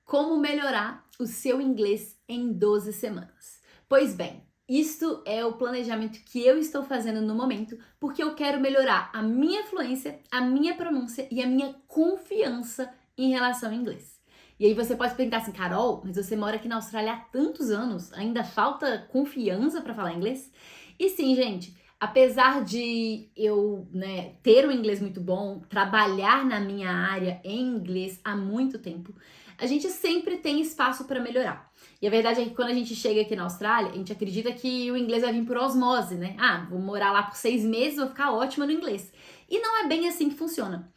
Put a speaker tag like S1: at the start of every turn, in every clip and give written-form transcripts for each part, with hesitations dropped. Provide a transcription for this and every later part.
S1: Como melhorar o seu inglês em 12 semanas? Pois bem, isto é o planejamento que eu estou fazendo no momento, porque eu quero melhorar a minha fluência, a minha pronúncia e a minha confiança em relação ao inglês. E aí você pode perguntar assim, Carol, mas você mora aqui na Austrália há tantos anos, ainda falta confiança para falar inglês? E sim, gente, apesar de eu, ter um inglês muito bom, trabalhar na minha área em inglês há muito tempo, a gente sempre tem espaço para melhorar. E a verdade é que quando a gente chega aqui na Austrália, a gente acredita que o inglês vai vir por osmose, né? Ah, vou morar lá por 6 meses, vou ficar ótima no inglês. E não é bem assim que funciona.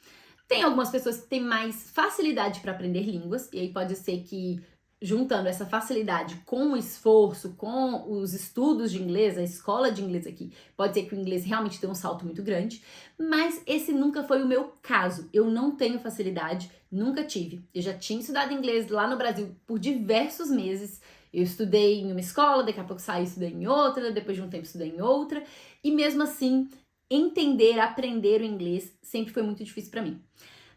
S1: Tem algumas pessoas que têm mais facilidade para aprender línguas, e aí pode ser que juntando essa facilidade com o esforço, com os estudos de inglês, a escola de inglês aqui, pode ser que o inglês realmente dê um salto muito grande, mas esse nunca foi o meu caso. Eu não tenho facilidade, nunca tive. Eu já tinha estudado inglês lá no Brasil por diversos meses. Eu estudei em uma escola, daqui a pouco saí e estudei em outra, depois de um tempo estudei em outra, e mesmo assim, entender, aprender o inglês sempre foi muito difícil para mim.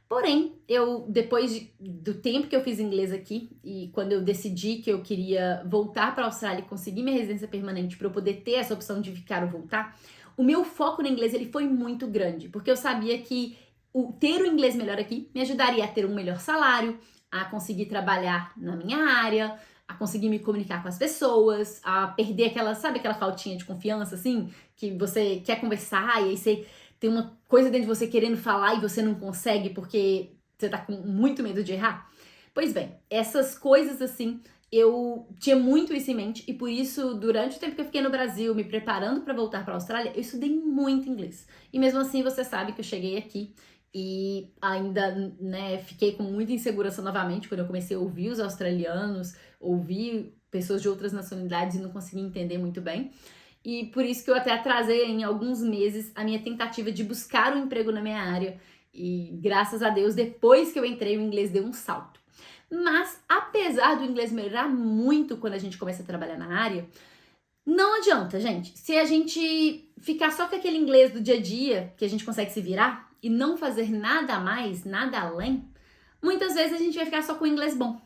S1: Porém, depois do tempo que eu fiz inglês aqui e quando eu decidi que eu queria voltar para a Austrália e conseguir minha residência permanente para eu poder ter essa opção de ficar ou voltar, o meu foco no inglês ele foi muito grande, porque eu sabia que ter o inglês melhor aqui me ajudaria a ter um melhor salário, a conseguir trabalhar na minha área, a conseguir me comunicar com as pessoas, a perder sabe aquela faltinha de confiança, assim, que você quer conversar e aí você tem uma coisa dentro de você querendo falar e você não consegue porque você tá com muito medo de errar? Pois bem, essas coisas assim, eu tinha muito isso em mente e por isso, durante o tempo que eu fiquei no Brasil, me preparando para voltar para a Austrália, eu estudei muito inglês. E mesmo assim, você sabe que eu cheguei aqui e ainda, fiquei com muita insegurança novamente quando eu comecei a ouvir os australianos, ouvir pessoas de outras nacionalidades e não conseguia entender muito bem. E por isso que eu até atrasei em alguns meses a minha tentativa de buscar um emprego na minha área. E graças a Deus, depois que eu entrei, o inglês deu um salto. Mas apesar do inglês melhorar muito quando a gente começa a trabalhar na área, não adianta, gente. Se a gente ficar só com aquele inglês do dia a dia, que a gente consegue se virar, e não fazer nada a mais, nada além, muitas vezes a gente vai ficar só com o inglês bom.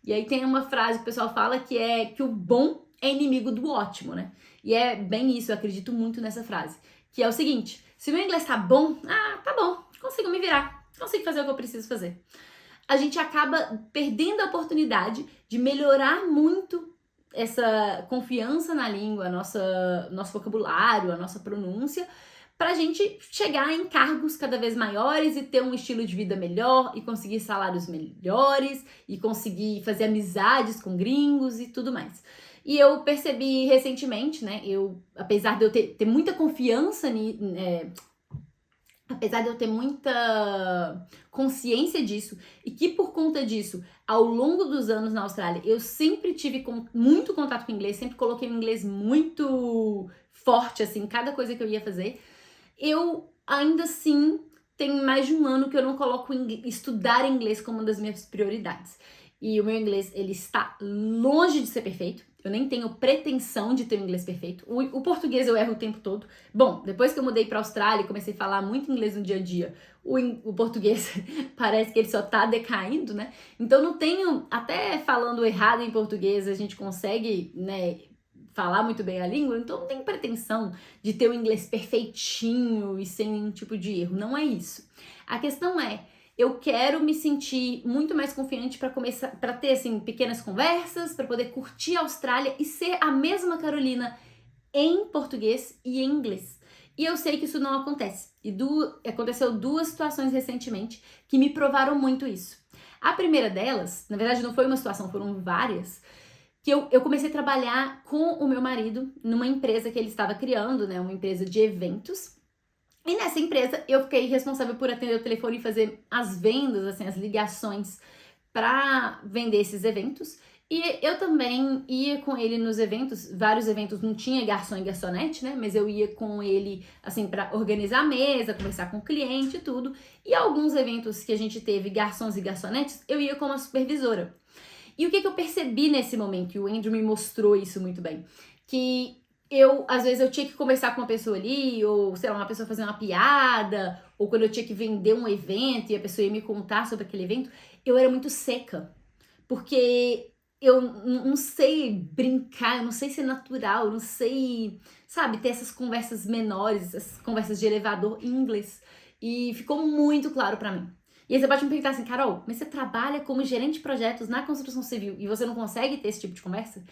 S1: E aí tem uma frase que o pessoal fala que é que o bom é inimigo do ótimo, né? E é bem isso, eu acredito muito nessa frase. Que é o seguinte, se o meu inglês tá bom, tá bom, consigo me virar, consigo fazer o que eu preciso fazer. A gente acaba perdendo a oportunidade de melhorar muito essa confiança na língua, nosso vocabulário, a nossa pronúncia, para a gente chegar em cargos cada vez maiores e ter um estilo de vida melhor e conseguir salários melhores e conseguir fazer amizades com gringos e tudo mais. E eu percebi recentemente, apesar de eu ter muita confiança, apesar de eu ter muita consciência disso e que por conta disso, ao longo dos anos na Austrália, eu sempre tive muito contato com o inglês, sempre coloquei o inglês muito forte, assim, em cada coisa que eu ia fazer. Eu ainda assim tenho mais de um ano que eu não coloco estudar inglês como uma das minhas prioridades. E o meu inglês, ele está longe de ser perfeito. Eu nem tenho pretensão de ter um inglês perfeito. O português eu erro o tempo todo. Bom, depois que eu mudei para a Austrália e comecei a falar muito inglês no dia a dia, o português parece que ele só tá decaindo, né? Então não tenho, até falando errado em português, a gente consegue, falar muito bem a língua, então não tenho pretensão de ter o inglês perfeitinho e sem nenhum tipo de erro. Não é isso. A questão é, eu quero me sentir muito mais confiante para começar, para ter assim pequenas conversas, para poder curtir a Austrália e ser a mesma Carolina em português e em inglês. E eu sei que isso não acontece. E aconteceu 2 situações recentemente que me provaram muito isso. A primeira delas, na verdade não foi uma situação, foram várias, que eu comecei a trabalhar com o meu marido numa empresa que ele estava criando, uma empresa de eventos. E nessa empresa eu fiquei responsável por atender o telefone e fazer as vendas, assim, as ligações para vender esses eventos. E eu também ia com ele nos eventos, vários eventos não tinha garçom e garçonete, mas eu ia com ele, assim, para organizar a mesa, conversar com o cliente e tudo. E alguns eventos que a gente teve garçons e garçonetes, eu ia como a supervisora. E o que eu percebi nesse momento, e o Andrew me mostrou isso muito bem, que às vezes eu tinha que conversar com uma pessoa ali, ou, sei lá, uma pessoa fazer uma piada, ou quando eu tinha que vender um evento e a pessoa ia me contar sobre aquele evento, eu era muito seca. porque eu não sei brincar, eu não sei ser natural, eu não sei, sabe, ter essas conversas menores, essas conversas de elevador em inglês. E ficou muito claro pra mim. E aí você pode me perguntar assim, Carol, mas você trabalha como gerente de projetos na construção civil e você não consegue ter esse tipo de conversa?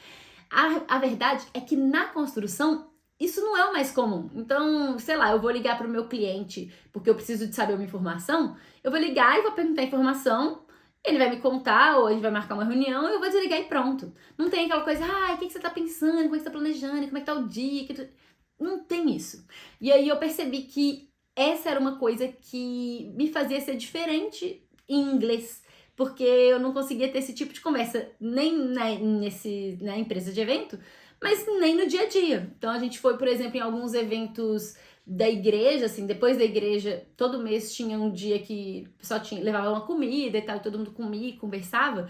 S1: A verdade é que na construção isso não é o mais comum. Então, sei lá, eu vou ligar para o meu cliente porque eu preciso de saber uma informação, eu vou ligar e vou perguntar a informação, ele vai me contar ou a gente vai marcar uma reunião e eu vou desligar e pronto. Não tem aquela coisa, o que você tá pensando, como é que você tá planejando, como é que tá o dia, não tem isso. E aí eu percebi que essa era uma coisa que me fazia ser diferente em inglês, porque eu não conseguia ter esse tipo de conversa nem na empresa de evento, mas nem no dia a dia. Então a gente foi, por exemplo, em alguns eventos da igreja, assim, depois da igreja, todo mês tinha um dia que o pessoal levava uma comida e tal, e todo mundo comia e conversava.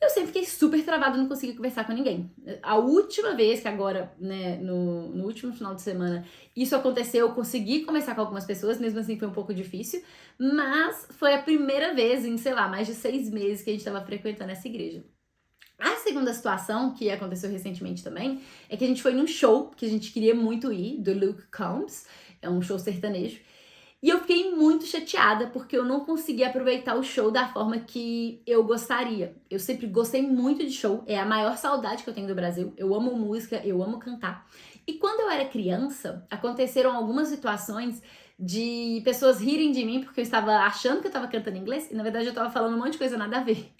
S1: Eu sempre fiquei super travada, não conseguia conversar com ninguém. A última vez que agora, né, no último final de semana, isso aconteceu, eu consegui conversar com algumas pessoas, mesmo assim foi um pouco difícil, mas foi a primeira vez em, sei lá, mais de 6 meses que a gente estava frequentando essa igreja. A segunda situação, que aconteceu recentemente também, é que a gente foi num show que a gente queria muito ir, do Luke Combs, é um show sertanejo, e eu fiquei muito chateada porque eu não consegui aproveitar o show da forma que eu gostaria. Eu sempre gostei muito de show, é a maior saudade que eu tenho do Brasil. Eu amo música, eu amo cantar. E quando eu era criança, aconteceram algumas situações de pessoas rirem de mim porque eu estava achando que eu estava cantando inglês e na verdade eu estava falando um monte de coisa nada a ver.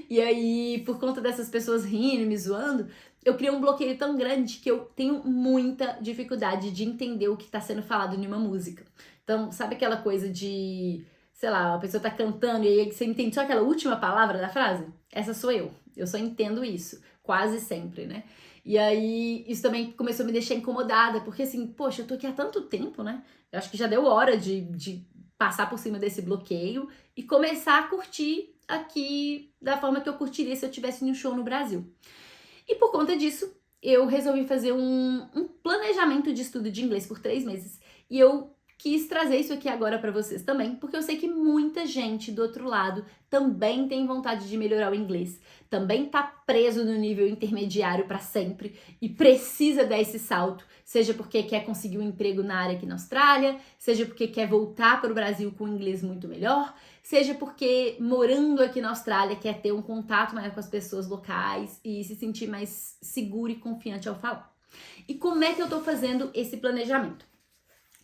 S1: E aí, por conta dessas pessoas rindo, me zoando, eu criei um bloqueio tão grande que eu tenho muita dificuldade de entender o que está sendo falado em uma música. Então, sabe aquela coisa de, sei lá, a pessoa tá cantando e aí você entende só aquela última palavra da frase? Essa sou eu. Eu só entendo isso, quase sempre, né? E aí, isso também começou a me deixar incomodada, porque assim, poxa, eu tô aqui há tanto tempo, né? Eu acho que já deu hora de passar por cima desse bloqueio e começar a curtir aqui da forma que eu curtiria se eu tivesse em um show no Brasil. E por conta disso, eu resolvi fazer um planejamento de estudo de inglês por 3 meses. E eu quis trazer isso aqui agora para vocês também, porque eu sei que muita gente do outro lado também tem vontade de melhorar o inglês, também tá preso no nível intermediário para sempre e precisa dar esse salto, seja porque quer conseguir um emprego na área aqui na Austrália, seja porque quer voltar para o Brasil com um inglês muito melhor, seja porque morando aqui na Austrália quer ter um contato maior com as pessoas locais e se sentir mais seguro e confiante ao falar. E como é que eu tô fazendo esse planejamento?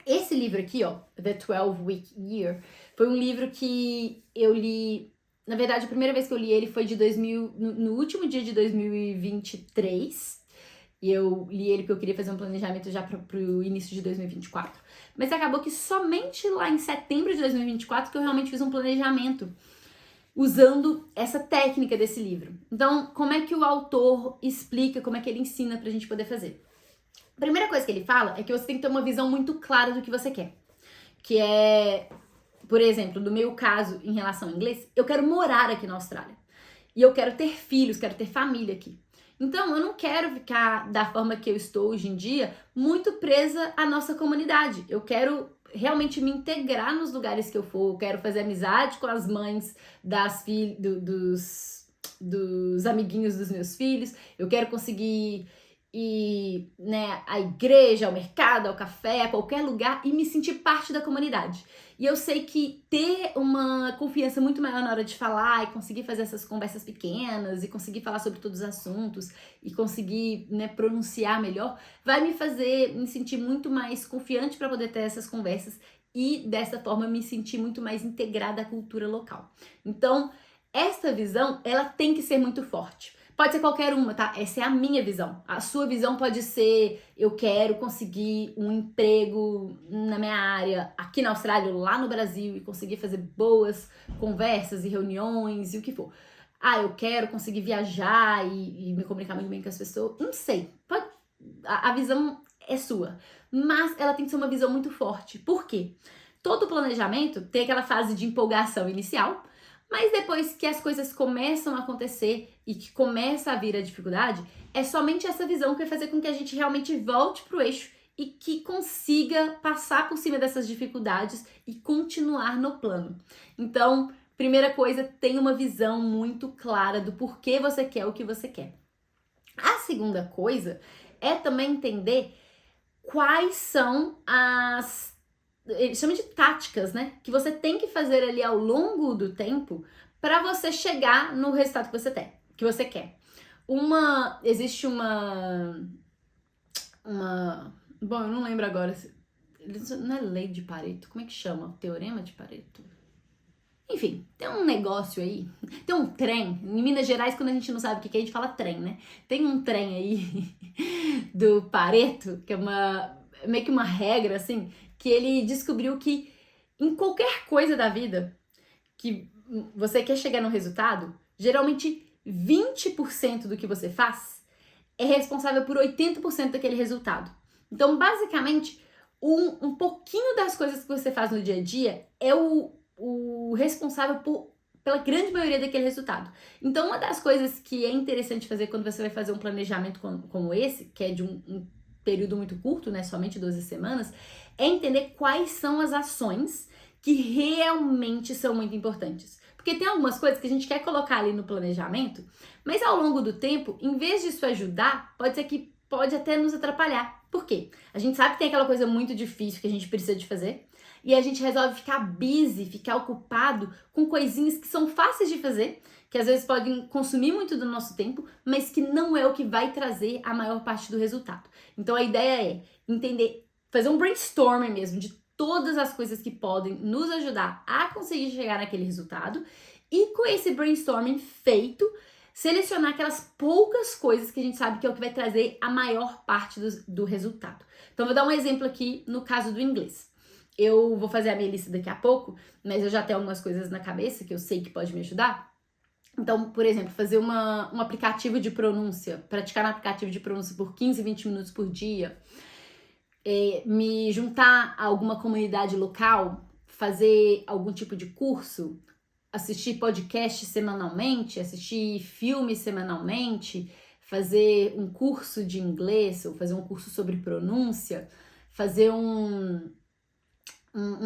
S1: Esse livro aqui, ó, The 12-Week Year, foi um livro que eu li. Na verdade, a primeira vez que eu li ele foi no último dia de 2023. E eu li ele porque eu queria fazer um planejamento já pro início de 2024. Mas acabou que somente lá em setembro de 2024 que eu realmente fiz um planejamento usando essa técnica desse livro. Então, como é que o autor explica, como é que ele ensina pra gente poder fazer? A primeira coisa que ele fala é que você tem que ter uma visão muito clara do que você quer. Que é, por exemplo, no meu caso, em relação ao inglês, eu quero morar aqui na Austrália. E eu quero ter filhos, quero ter família aqui. Então, eu não quero ficar da forma que eu estou hoje em dia, muito presa à nossa comunidade. Eu quero realmente me integrar nos lugares que eu for. Eu quero fazer amizade com as mães dos amiguinhos dos meus filhos. Eu quero conseguir ir, né, à igreja, ao mercado, ao café, a qualquer lugar e me sentir parte da comunidade. E eu sei que ter uma confiança muito maior na hora de falar e conseguir fazer essas conversas pequenas e conseguir falar sobre todos os assuntos e conseguir, né, pronunciar melhor, vai me fazer me sentir muito mais confiante para poder ter essas conversas e dessa forma me sentir muito mais integrada à cultura local. Então, essa visão, ela tem que ser muito forte. Pode ser qualquer uma, tá? Essa é a minha visão. A sua visão pode ser: eu quero conseguir um emprego na minha área aqui na Austrália, lá no Brasil, e conseguir fazer boas conversas e reuniões e o que for. Eu quero conseguir viajar e me comunicar muito bem com as pessoas. Não sei. A visão é sua. Mas ela tem que ser uma visão muito forte. Por quê? Todo planejamento tem aquela fase de empolgação inicial, mas depois que as coisas começam a acontecer e que começa a vir a dificuldade, é somente essa visão que vai fazer com que a gente realmente volte pro eixo e que consiga passar por cima dessas dificuldades e continuar no plano. Então, primeira coisa, tenha uma visão muito clara do porquê você quer o que você quer. A segunda coisa é também entender quais são as, ele chama de táticas, né, que você tem que fazer ali ao longo do tempo para você chegar no resultado que você quer. Existe bom, eu não lembro agora, não é lei de Pareto, como é que chama? Teorema de Pareto? Enfim, tem um negócio aí, tem um trem, em Minas Gerais quando a gente não sabe o que é, a gente fala trem, né? Tem um trem aí do Pareto, que é meio que uma regra, assim, que ele descobriu que em qualquer coisa da vida que você quer chegar no resultado, geralmente 20% do que você faz é responsável por 80% daquele resultado. Então, basicamente, um pouquinho das coisas que você faz no dia a dia é o responsável pela grande maioria daquele resultado. Então, uma das coisas que é interessante fazer quando você vai fazer um planejamento como esse, que é de um período muito curto, né, somente 12 semanas, é entender quais são as ações que realmente são muito importantes. Porque tem algumas coisas que a gente quer colocar ali no planejamento, mas ao longo do tempo, em vez disso ajudar, pode ser que pode até nos atrapalhar. Por quê? A gente sabe que tem aquela coisa muito difícil que a gente precisa de fazer, e a gente resolve ficar busy, ficar ocupado com coisinhas que são fáceis de fazer, que às vezes podem consumir muito do nosso tempo, mas que não é o que vai trazer a maior parte do resultado. Então a ideia é entender, fazer um brainstorming mesmo de todas as coisas que podem nos ajudar a conseguir chegar naquele resultado, e com esse brainstorming feito, selecionar aquelas poucas coisas que a gente sabe que é o que vai trazer a maior parte do resultado. Então, vou dar um exemplo aqui no caso do inglês. Eu vou fazer a minha lista daqui a pouco, mas eu já tenho algumas coisas na cabeça que eu sei que pode me ajudar. Então, por exemplo, fazer um aplicativo de pronúncia, praticar no aplicativo de pronúncia por 15, 20 minutos por dia, me juntar a alguma comunidade local, fazer algum tipo de curso, assistir podcast semanalmente, assistir filmes semanalmente, fazer um curso de inglês ou fazer um curso sobre pronúncia, fazer um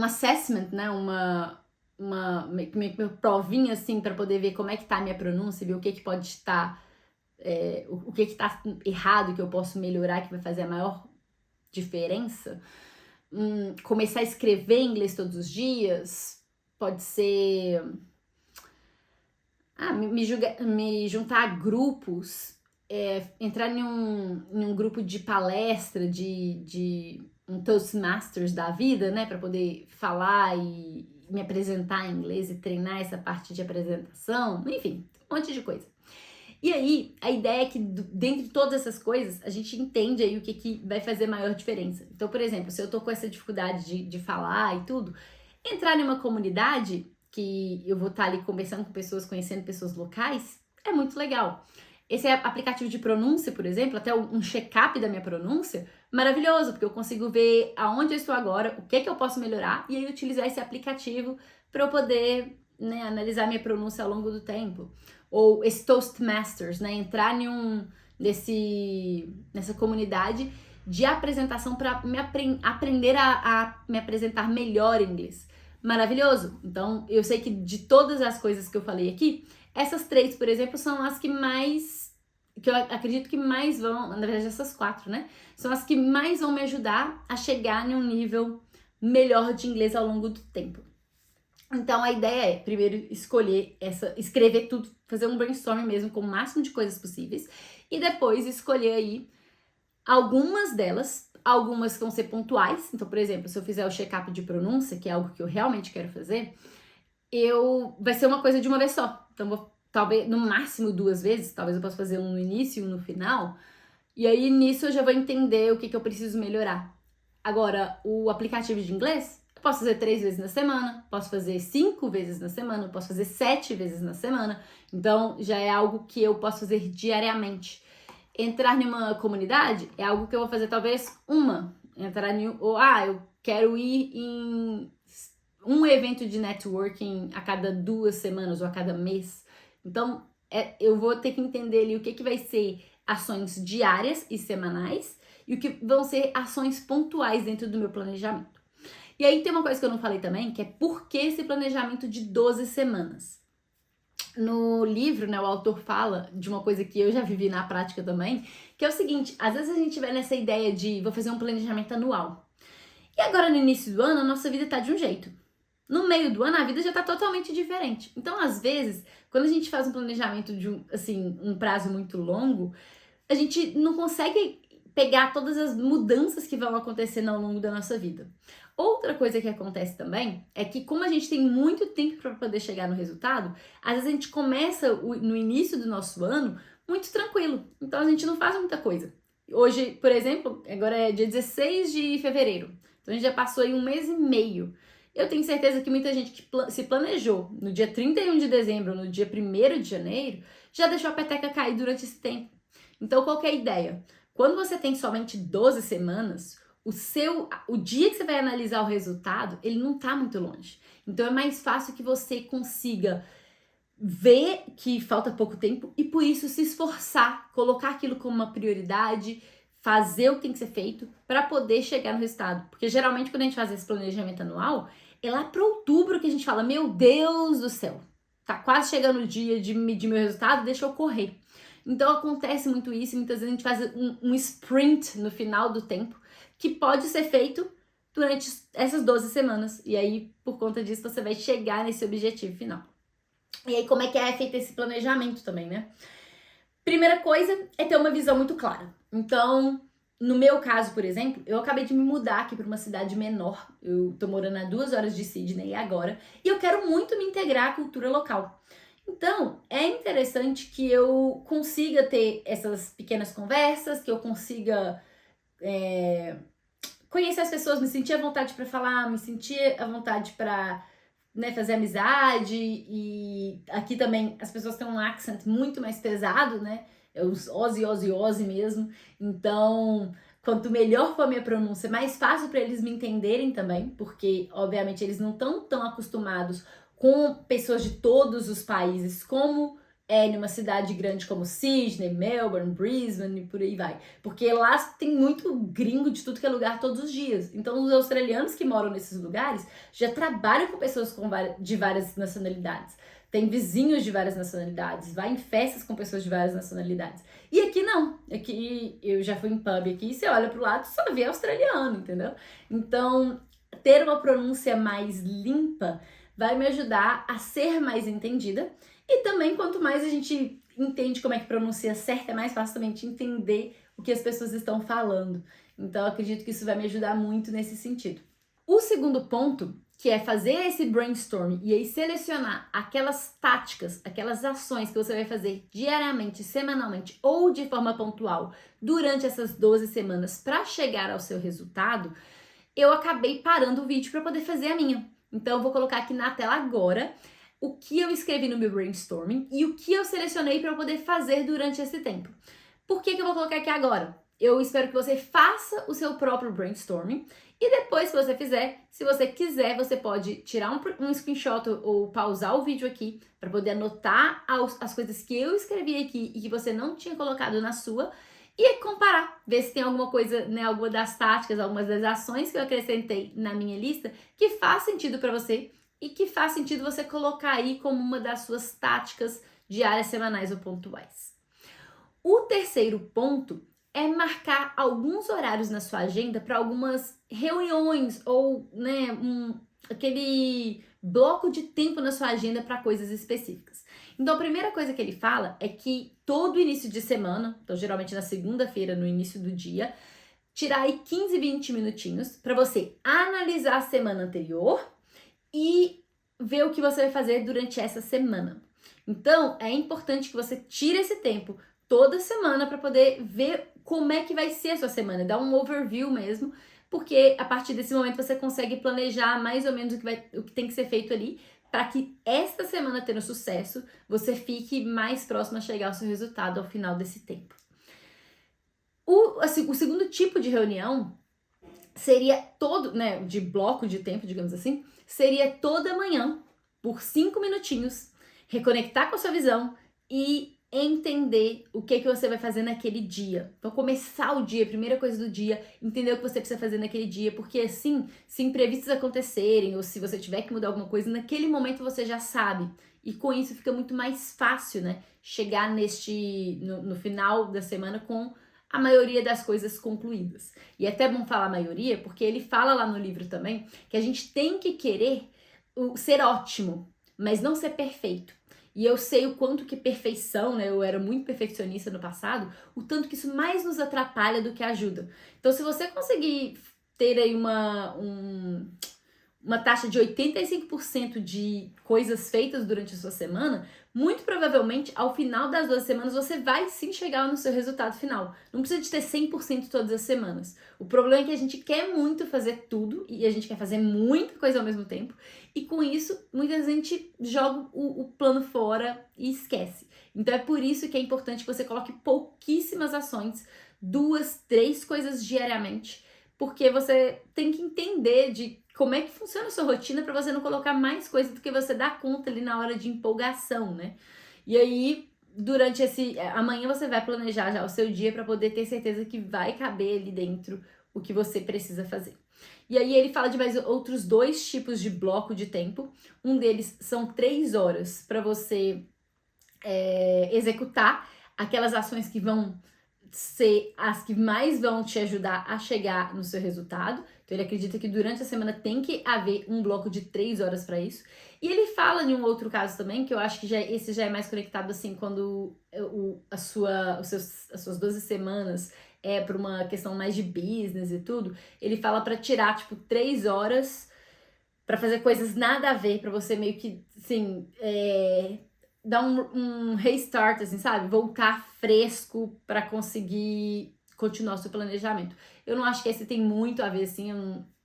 S1: assessment, né, uma provinha assim para poder ver como é que tá a minha pronúncia, ver o que pode estar, o que tá errado, que eu posso melhorar, que vai fazer a maior diferença. Começar a escrever inglês todos os dias, pode ser me juntar a grupos, entrar em um grupo de palestra, de um Toastmasters da vida, né, para poder falar e me apresentar em inglês e treinar essa parte de apresentação, enfim, um monte de coisa. E aí, a ideia é que dentro de todas essas coisas, a gente entende aí o que vai fazer maior diferença. Então, por exemplo, se eu tô com essa dificuldade de falar e tudo, entrar em uma comunidade que eu vou estar ali conversando com pessoas, conhecendo pessoas locais, é muito legal. Esse aplicativo de pronúncia, por exemplo, até um check-up da minha pronúncia, maravilhoso, porque eu consigo ver aonde eu estou agora, o que eu posso melhorar, e aí utilizar esse aplicativo para eu poder, né, analisar minha pronúncia ao longo do tempo. Ou esse Toastmasters, né, entrar nessa comunidade de apresentação para aprender a me apresentar melhor em inglês. Maravilhoso! Então, eu sei que de todas as coisas que eu falei aqui, essas 3, por exemplo, são as que eu acredito que mais vão, na verdade essas 4, né? São as que mais vão me ajudar a chegar em um nível melhor de inglês ao longo do tempo. Então, a ideia é, primeiro, escrever tudo, fazer um brainstorming mesmo com o máximo de coisas possíveis, e depois escolher aí algumas delas, algumas que vão ser pontuais. Então, por exemplo, se eu fizer o check-up de pronúncia, que é algo que eu realmente quero fazer, vai ser uma coisa de uma vez só. Então, talvez, no máximo 2 vezes, talvez eu possa fazer um no início e um no final, e aí nisso eu já vou entender o que eu preciso melhorar. Agora, o aplicativo de inglês, eu posso fazer 3 vezes na semana, posso fazer 5 vezes na semana, posso fazer 7 vezes na semana. Então, já é algo que eu posso fazer diariamente. Entrar em uma comunidade é algo que eu vou fazer talvez eu quero ir em um evento de networking a cada 2 semanas ou a cada mês. Então, eu vou ter que entender ali o que vai ser ações diárias e semanais e o que vão ser ações pontuais dentro do meu planejamento. E aí tem uma coisa que eu não falei também, que é por que esse planejamento de 12 semanas? No livro, né, o autor fala de uma coisa que eu já vivi na prática também, que é o seguinte, às vezes a gente vai nessa ideia de vou fazer um planejamento anual. E agora no início do ano a nossa vida tá de um jeito. No meio do ano a vida já tá totalmente diferente. Então, às vezes, quando a gente faz um planejamento de um prazo muito longo, a gente não consegue pegar todas as mudanças que vão acontecendo ao longo da nossa vida. Outra coisa que acontece também é que, como a gente tem muito tempo para poder chegar no resultado, às vezes a gente começa no início do nosso ano muito tranquilo. Então a gente não faz muita coisa. Hoje, por exemplo, agora é dia 16 de fevereiro. Então a gente já passou aí um mês e meio. Eu tenho certeza que muita gente que se planejou no dia 31 de dezembro, no dia 1º de janeiro, já deixou a peteca cair durante esse tempo. Então, qual que é a ideia? Quando você tem somente 12 semanas, o dia que você vai analisar o resultado, ele não tá muito longe. Então, é mais fácil que você consiga ver que falta pouco tempo e, por isso, se esforçar, colocar aquilo como uma prioridade, fazer o que tem que ser feito para poder chegar no resultado. Porque, geralmente, quando a gente faz esse planejamento anual, é lá para outubro que a gente fala, meu Deus do céu, tá quase chegando o dia de medir meu resultado, deixa eu correr. Então acontece muito isso, e muitas vezes a gente faz um sprint no final do tempo, que pode ser feito durante essas 12 semanas. E aí, por conta disso, você vai chegar nesse objetivo final. E aí, como é que é feito esse planejamento também, né? Primeira coisa é ter uma visão muito clara. Então, no meu caso, por exemplo, eu acabei de me mudar aqui para uma cidade menor. Eu tô morando a 2 horas de Sydney agora, e eu quero muito me integrar à cultura local. Então, é interessante que eu consiga ter essas pequenas conversas, que eu consiga conhecer as pessoas, me sentir à vontade para falar, me sentir à vontade para, né, fazer amizade. E aqui também as pessoas têm um accent muito mais pesado, né? É os Ozzy mesmo. Então, quanto melhor for a minha pronúncia, mais fácil para eles me entenderem também, porque obviamente eles não estão tão acostumados com pessoas de todos os países, como é numa cidade grande como Sydney, Melbourne, Brisbane e por aí vai. Porque lá tem muito gringo de tudo que é lugar todos os dias. Então os australianos que moram nesses lugares já trabalham com pessoas de várias nacionalidades. Tem vizinhos de várias nacionalidades, vai em festas com pessoas de várias nacionalidades. E aqui não. Aqui eu já fui em pub aqui, você olha pro lado e só vê australiano, entendeu? Então, ter uma pronúncia mais limpa vai me ajudar a ser mais entendida. E também, quanto mais a gente entende como é que pronuncia certo, é mais fácil também de entender o que as pessoas estão falando. Então, eu acredito que isso vai me ajudar muito nesse sentido. O segundo ponto, que é fazer esse brainstorm e aí selecionar aquelas táticas, aquelas ações que você vai fazer diariamente, semanalmente ou de forma pontual durante essas 12 semanas para chegar ao seu resultado, eu acabei parando o vídeo para poder fazer a minha. Então, eu vou colocar aqui na tela agora o que eu escrevi no meu brainstorming e o que eu selecionei para eu poder fazer durante esse tempo. Por que eu vou colocar aqui agora? Eu espero que você faça o seu próprio brainstorming e depois que você fizer, se você quiser, você pode tirar um screenshot ou pausar o vídeo aqui para poder anotar as coisas que eu escrevi aqui e que você não tinha colocado na sua e comparar, ver se tem alguma coisa, né, alguma das táticas, algumas das ações que eu acrescentei na minha lista que faz sentido para você e que faz sentido você colocar aí como uma das suas táticas diárias, semanais ou pontuais. O terceiro ponto é marcar alguns horários na sua agenda para algumas reuniões ou, né, aquele bloco de tempo na sua agenda para coisas específicas. Então, a primeira coisa que ele fala é que todo início de semana, então geralmente na segunda-feira, no início do dia, tirar aí 15, 20 minutinhos para você analisar a semana anterior e ver o que você vai fazer durante essa semana. Então, é importante que você tire esse tempo toda semana para poder ver como é que vai ser a sua semana, dar um overview mesmo, porque a partir desse momento você consegue planejar mais ou menos o que tem que ser feito ali, para que esta semana tendo sucesso, você fique mais próximo a chegar ao seu resultado ao final desse tempo. O segundo tipo de reunião seria né, de bloco de tempo, digamos assim, seria toda manhã, por 5 minutinhos, reconectar com a sua visão e entender o que você vai fazer naquele dia. Então, começar o dia, primeira coisa do dia, entender o que você precisa fazer naquele dia, porque assim, se imprevistos acontecerem ou se você tiver que mudar alguma coisa, naquele momento você já sabe. E com isso fica muito mais fácil, né? Chegar no final da semana com a maioria das coisas concluídas. E é até bom falar maioria, porque ele fala lá no livro também que a gente tem que querer ser ótimo, mas não ser perfeito. E eu sei o quanto que perfeição, né? Eu era muito perfeccionista no passado, o tanto que isso mais nos atrapalha do que ajuda. Então, se você conseguir ter aí uma taxa de 85% de coisas feitas durante a sua semana, muito provavelmente, ao final das 12 semanas, você vai sim chegar no seu resultado final. Não precisa de ter 100% todas as semanas. O problema é que a gente quer muito fazer tudo e a gente quer fazer muita coisa ao mesmo tempo. E com isso, muita gente joga o plano fora e esquece. Então é por isso que é importante que você coloque pouquíssimas ações, 2, 3 coisas diariamente, porque você tem que entender de como é que funciona a sua rotina para você não colocar mais coisa do que você dá conta ali na hora de empolgação, né? E aí, durante amanhã você vai planejar já o seu dia para poder ter certeza que vai caber ali dentro o que você precisa fazer. E aí ele fala de mais outros 2 tipos de bloco de tempo. Um deles são 3 horas para você executar aquelas ações que vão ser as que mais vão te ajudar a chegar no seu resultado. Então ele acredita que durante a semana tem que haver um bloco de 3 horas para isso. E ele fala em um outro caso também, que eu acho que esse já é mais conectado assim, quando as suas 12 semanas é para uma questão mais de business e tudo. Ele fala para tirar, tipo, 3 horas para fazer coisas nada a ver, para você meio que, assim, dar um restart, assim, sabe? Voltar fresco para conseguir continuar o seu planejamento. Eu não acho que esse tem muito a ver, assim,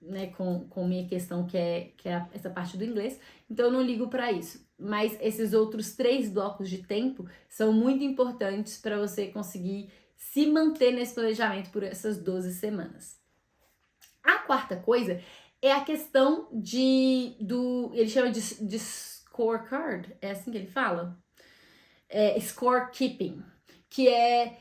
S1: né, com minha questão, que é essa parte do inglês, então eu não ligo para isso. Mas esses outros 3 blocos de tempo são muito importantes para você conseguir se manter nesse planejamento por essas 12 semanas. A quarta coisa é a questão ele chama de scorecard, é assim que ele fala? Scorekeeping, que é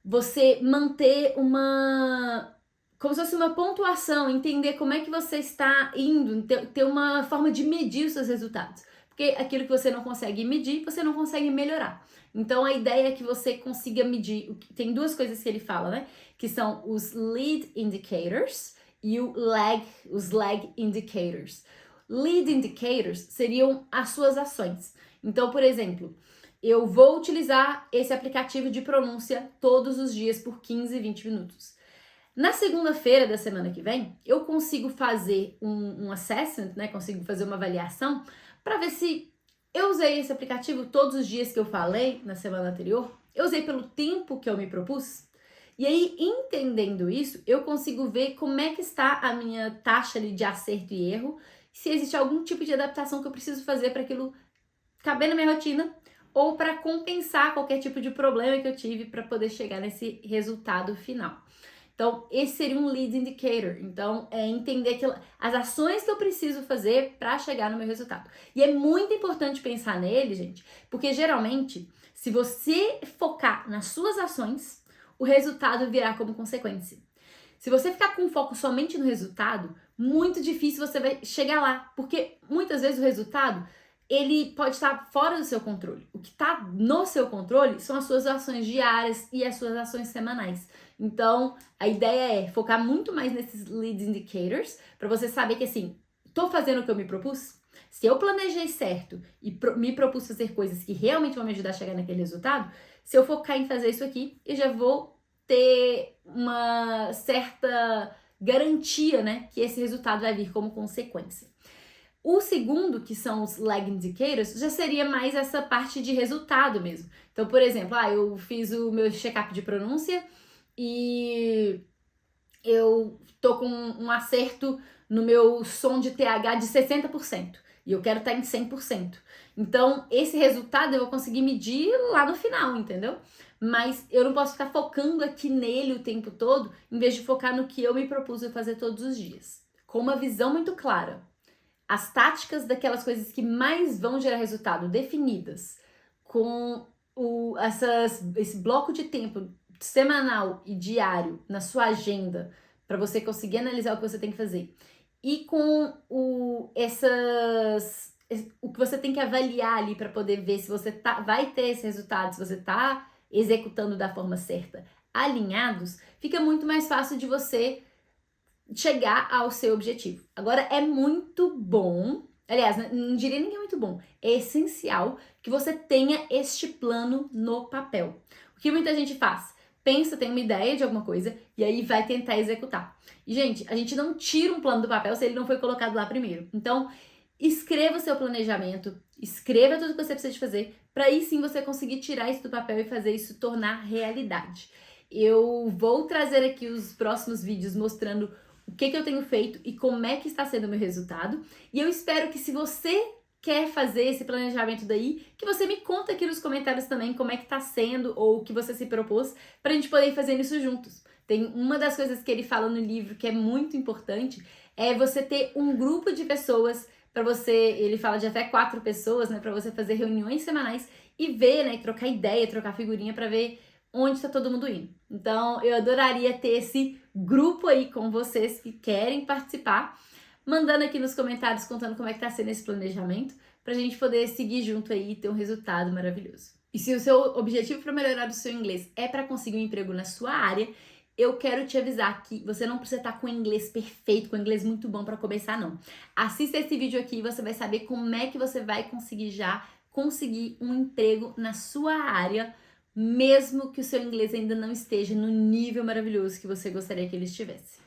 S1: você manter como se fosse uma pontuação, entender como é que você está indo, ter uma forma de medir os seus resultados. Porque aquilo que você não consegue medir, você não consegue melhorar. Então a ideia é que você consiga medir. Tem 2 coisas que ele fala, né? Que são os lead indicators e os lag indicators. Lead indicators seriam as suas ações. Então, por exemplo, eu vou utilizar esse aplicativo de pronúncia todos os dias por 15, 20 minutos. Na segunda-feira da semana que vem, eu consigo fazer um assessment, né? Consigo fazer uma avaliação para ver se eu usei esse aplicativo todos os dias que eu falei na semana anterior. Eu usei pelo tempo que eu me propus. E aí, entendendo isso, eu consigo ver como é que está a minha taxa ali de acerto e erro, se existe algum tipo de adaptação que eu preciso fazer para aquilo caber na minha rotina ou para compensar qualquer tipo de problema que eu tive para poder chegar nesse resultado final. Então, esse seria um lead indicator. Então, é entender as ações que eu preciso fazer para chegar no meu resultado. E é muito importante pensar nele, gente, porque geralmente, se você focar nas suas ações, o resultado virá como consequência. Se você ficar com foco somente no resultado, muito difícil você vai chegar lá, porque muitas vezes o resultado ele pode estar fora do seu controle. O que está no seu controle são as suas ações diárias e as suas ações semanais. Então, a ideia é focar muito mais nesses lead indicators, para você saber que, assim, tô fazendo o que eu me propus? Se eu planejei certo e me propus fazer coisas que realmente vão me ajudar a chegar naquele resultado, se eu focar em fazer isso aqui, eu já vou ter uma certa garantia, né, que esse resultado vai vir como consequência. O segundo, que são os lag indicators, já seria mais essa parte de resultado mesmo. Então, por exemplo, eu fiz o meu check-up de pronúncia e eu tô com um acerto no meu som de TH de 60% e eu quero estar em 100%. Então, esse resultado eu vou conseguir medir lá no final, entendeu? Mas eu não posso ficar focando aqui nele o tempo todo, em vez de focar no que eu me propus a fazer todos os dias. Com uma visão muito clara. As táticas daquelas coisas que mais vão gerar resultado definidas, com esse bloco de tempo semanal e diário na sua agenda para você conseguir analisar o que você tem que fazer e com o que você tem que avaliar ali para poder ver se você vai ter esse resultado, se você está executando da forma certa, alinhados, fica muito mais fácil de você chegar ao seu objetivo. Agora, é muito bom, aliás, não diria nem que é muito bom, é essencial que você tenha este plano no papel. O que muita gente faz? Pensa, tem uma ideia de alguma coisa e aí vai tentar executar. E, gente, a gente não tira um plano do papel se ele não foi colocado lá primeiro. Então, escreva o seu planejamento, escreva tudo que você precisa de fazer, para aí sim você conseguir tirar isso do papel e fazer isso tornar realidade. Eu vou trazer aqui os próximos vídeos mostrando o que eu tenho feito e como é que está sendo o meu resultado. E eu espero que, se você quer fazer esse planejamento daí, que você me conta aqui nos comentários também como é que tá sendo ou o que você se propôs, pra gente poder ir fazendo isso juntos. Tem uma das coisas que ele fala no livro que é muito importante, é você ter um grupo de pessoas para você, ele fala de até 4 pessoas, né, para você fazer reuniões semanais e ver, né, trocar ideia, trocar figurinha para ver onde está todo mundo indo. Então, eu adoraria ter esse grupo aí com vocês que querem participar, mandando aqui nos comentários, contando como é que tá sendo esse planejamento, pra gente poder seguir junto aí e ter um resultado maravilhoso. E se o seu objetivo para melhorar o seu inglês é para conseguir um emprego na sua área, eu quero te avisar que você não precisa estar com o inglês perfeito, com o inglês muito bom para começar, não. Assista esse vídeo aqui e você vai saber como é que você vai conseguir já conseguir um emprego na sua área, mesmo que o seu inglês ainda não esteja no nível maravilhoso que você gostaria que ele estivesse.